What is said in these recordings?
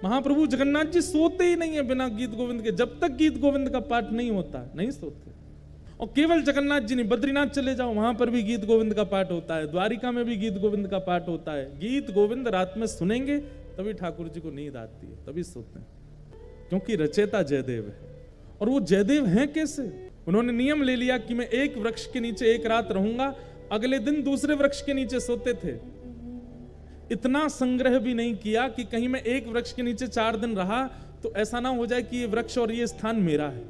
महाप्रभु जगन्नाथ जी सोते ही नहीं है बिना गीत गोविंद के, जब तक गीत गोविंद का पाठ नहीं होता नहीं सोते। और केवल जगन्नाथ जी नहीं, बद्रीनाथ चले जाओ वहां पर भी गीत गोविंद का पाठ होता है, द्वारिका में भी गीत गोविंद का पाठ होता है। गीत गोविंद रात में सुनेंगे तभी ठाकुर जी को नींद आती है, तभी सोते हैं, क्योंकि रचेता जयदेव है। और वो जयदेव हैं कैसे? उन्होंने नियम ले लिया कि मैं एक वृक्ष के नीचे एक रात रहूंगा, अगले दिन दूसरे वृक्ष के नीचे सोते थे। इतना संग्रह भी नहीं किया कि कहीं मैं एक वृक्ष के नीचे 4 दिन रहा तो ऐसा ना हो जाए कि ये वृक्ष और ये स्थान मेरा है।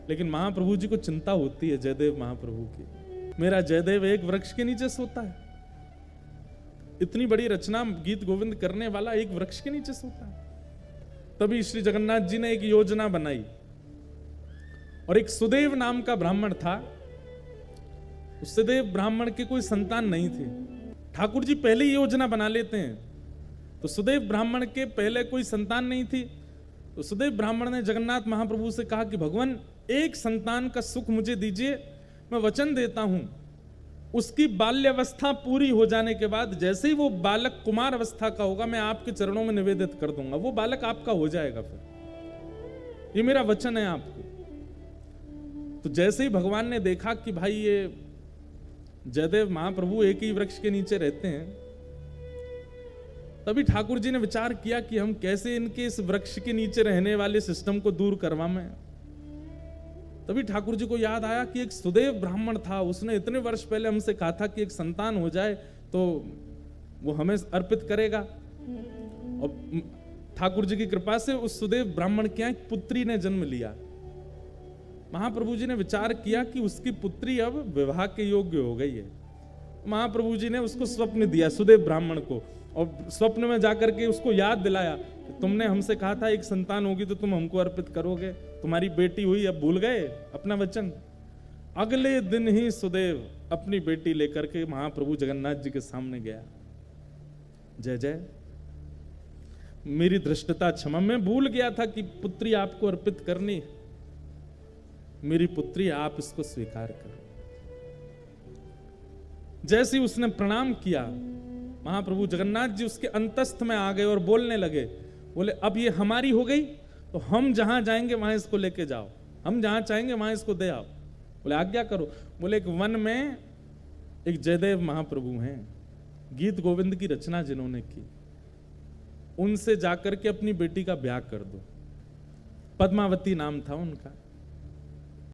लेकिन महाप्रभु जी को चिंता होती है जयदेव महाप्रभु की, मेरा जयदेव एक वृक्ष के नीचे सोता है, इतनी बड़ी रचना गीत गोविंद करने वाला एक वृक्ष के नीचे सोता है। तभी श्री जगन्नाथ जी ने एक योजना बनाई, और एक सुदेव नाम का ब्राह्मण था। उस सुदेव ब्राह्मण के कोई संतान नहीं थी। ठाकुर जी पहले ही योजना बना लेते हैं, तो सुदेव ब्राह्मण के पहले कोई संतान नहीं थी। तो सुदेव ब्राह्मण ने जगन्नाथ महाप्रभु से कहा कि भगवान एक संतान का सुख मुझे दीजिए, मैं वचन देता हूं उसकी बाल्यावस्था पूरी हो जाने के बाद जैसे ही वो बालक कुमार अवस्था का होगा मैं आपके चरणों में निवेदित कर दूंगा, वो बालक आपका हो जाएगा। फिर ये मेरा वचन है आपको। तो जैसे ही भगवान ने देखा कि भाई ये जयदेव महाप्रभु एक ही वृक्ष के नीचे रहते हैं, तभी ठाकुर जी ने विचार किया कि हम कैसे इनके इस वृक्ष के नीचे रहने वाले सिस्टम को दूर करवाएं। तभी ठाकुर जी को याद आया कि एक सुदेव ब्राह्मण था, उसने इतने वर्ष पहले हमसे कहा था कि एक संतान हो जाए तो वो हमें अर्पित करेगा। और ठाकुर जी की कृपा से उस सुदेव ब्राह्मण के यहाँ एक पुत्री ने जन्म लिया। महाप्रभु जी ने विचार किया कि उसकी पुत्री अब विवाह के योग्य हो गई है। महाप्रभु जी ने उसको स्वप्न दिया सुदेव ब्राह्मण को, और स्वप्न में जाकर के उसको याद दिलाया कि तुमने हमसे कहा था एक संतान होगी तो तुम हमको अर्पित करोगे, तुम्हारी बेटी हुई, अब भूल गए अपना वचन। अगले दिन ही सुदेव अपनी बेटी लेकर के महाप्रभु जगन्नाथ जी के सामने गया। जय जय, मेरी धृष्टता क्षमा, मैं भूल गया था कि पुत्री आपको अर्पित करनी, मेरी पुत्री आप इसको स्वीकार करो। जैसे ही उसने प्रणाम किया, महाप्रभु जगन्नाथ जी उसके अंतस्थ में आ गए और बोलने लगे, बोले अब ये हमारी हो गई तो हम जहां जाएंगे वहां इसको लेके जाओ, हम जहां चाहेंगे वहां इसको दे आओ। बोले आज्ञा करो। बोले एक वन में एक जयदेव महाप्रभु हैं, गीत गोविंद की रचना जिन्होंने की, उनसे जाकर के अपनी बेटी का ब्याह कर दो। पद्मावती नाम था उनका।